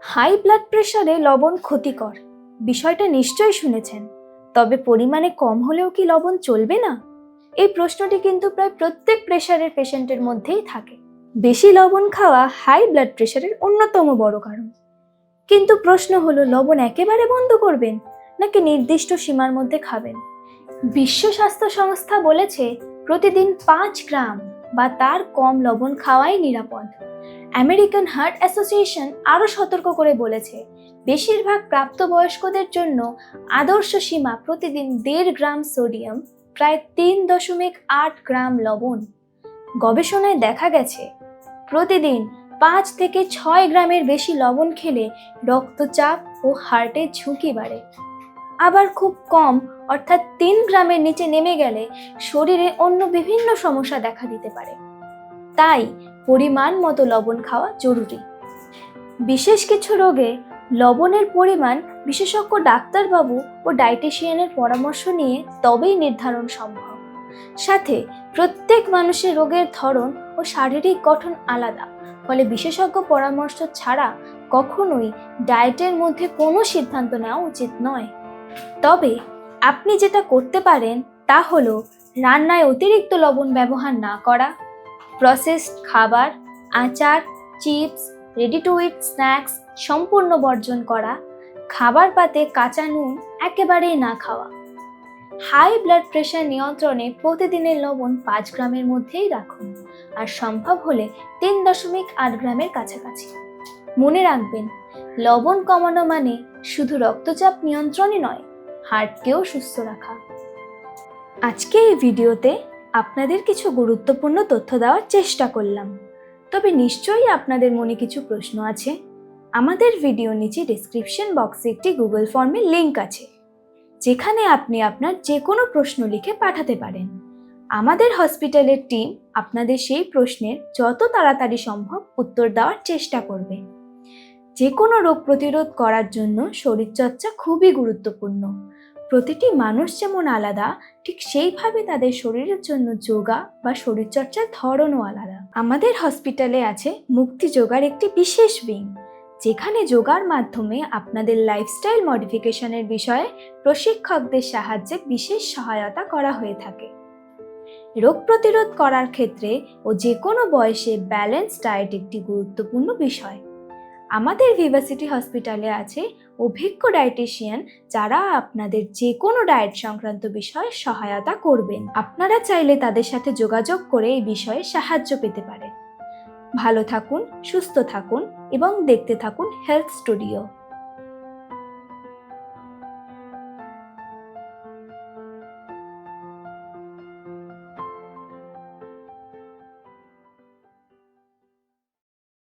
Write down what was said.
High blood প্রেশারে লবণ ক্ষতিকর বিষয়টা নিশ্চয়ই শুনেছেন। তবে পরিমাণে কম হলেও কি লবণ চলবে না? এই প্রশ্নটি কিন্তু প্রায় প্রত্যেক প্রেশারের পেশেন্টের মধ্যেই থাকে। বেশি লবণ খাওয়া হাই ব্লাড প্রেশারের অন্যতম বড় কারণ। কিন্তু প্রশ্ন হলো, লবণ একেবারে বন্ধ করবেন নাকি নির্দিষ্ট সীমার মধ্যে খাবেন? বিশ্ব স্বাস্থ্য সংস্থা বলেছে প্রতিদিন 5 গ্রাম বা তার কম লবণ খাওয়াই নিরাপদ। আমেরিকান হার্ট অ্যাসোসিয়েশন আরও সতর্ক করে বলেছে বেশিরভাগ প্রাপ্তবয়স্কদের জন্য আদর্শ সীমা প্রতিদিন 1.5 গ্রাম সোডিয়াম, প্রায় 3.8 গ্রাম লবণ। গবেষণায় দেখা গেছে প্রতিদিন 5 থেকে 6 গ্রামের বেশি লবণ খেলে রক্তচাপ ও হার্টের ঝুঁকি বাড়ে। আবার খুব কম অর্থাৎ 3 গ্রামের নিচে নেমে গেলে শরীরে অন্য বিভিন্ন সমস্যা দেখা দিতে পারে। তাই পরিমাণ মতো লবণ খাওয়া জরুরি। বিশেষ কিছু রোগে লবণের পরিমাণ বিশেষজ্ঞ ডাক্তারবাবু ও ডায়েটিশিয়ানের পরামর্শ নিয়ে তবেই নির্ধারণ সম্ভব। সাথে প্রত্যেক মানুষের রোগের ধরন ও শারীরিক গঠন আলাদা, ফলে বিশেষজ্ঞ পরামর্শ ছাড়া কখনোই ডায়েটের মধ্যে কোনো সিদ্ধান্ত নেওয়া উচিত নয়। তবে আপনি যেটা করতে পারেন তা হলো রান্নায় অতিরিক্ত লবণ ব্যবহার না করা, প্রসেসড খাবার, আচার, chips, ready to it snacks সম্পূর্ণ বর্জন করা, খাবার পাতে কাঁচা নুন একেবারেই না খাওয়া। হাই ব্লাড প্রেশার নিয়ন্ত্রণে প্রতিদিনের লবণ 5 গ্রামের মধ্যেই রাখুন, আর সম্ভব হলে 3.8 গ্রামের কাছাকাছি। মনে রাখবেন, লবণ কমানো মানে শুধু রক্তচাপ নিয়ন্ত্রণই নয়, হার্টকেও সুস্থ রাখা। আজকে এই ভিডিওতে আপনাদের কিছু গুরুত্বপূর্ণ তথ্য দেওয়ার চেষ্টা করলাম। তবে নিশ্চয়ই আপনাদের মনে কিছু প্রশ্ন আছে। আমাদের ভিডিও নিচে ডেসক্রিপশন বক্সে একটি গুগল ফর্মের লিংক আছে, যেখানে আপনি আপনার যে কোনো প্রশ্ন লিখে পাঠাতে পারেন। আমাদের হসপিটালের টিম আপনাদের সেই প্রশ্নের যত তাড়াতাড়ি সম্ভব উত্তর দেওয়ার চেষ্টা করবে। যে কোনো রোগ প্রতিরোধ করার জন্য শরীরচর্চা খুবই গুরুত্বপূর্ণ। প্রতিটি মানুষ যেমন আলাদা, ঠিক সেইভাবে তাদের শরীরের জন্য যোগা বা শরীরচর্চার ধরনও আলাদা। আমাদের হসপিটালে আছে মুক্তি যোগার একটি বিশেষ উইং, যেখানে যোগার মাধ্যমে আপনাদের লাইফস্টাইল মডিফিকেশনের বিষয়ে প্রশিক্ষকদের সাহায্যে বিশেষ সহায়তা করা হয়ে থাকে। রোগ প্রতিরোধ করার ক্ষেত্রে ও যে কোনো বয়সে ব্যালেন্স ডায়েট একটি গুরুত্বপূর্ণ বিষয়। আমাদের ভিভাসিটি হসপিটালে আছে অভিজ্ঞ ডায়েটিশিয়ান, যারা আপনাদের যে কোনো ডায়েট সংক্রান্ত বিষয়ে সহায়তা করবেন। আপনারা চাইলে তাদের সাথে যোগাযোগ করে এই বিষয়ে সাহায্য পেতে পারেন। ভালো থাকুন, সুস্থ থাকুন এবং দেখতে থাকুন হেলথ স্টুডিও।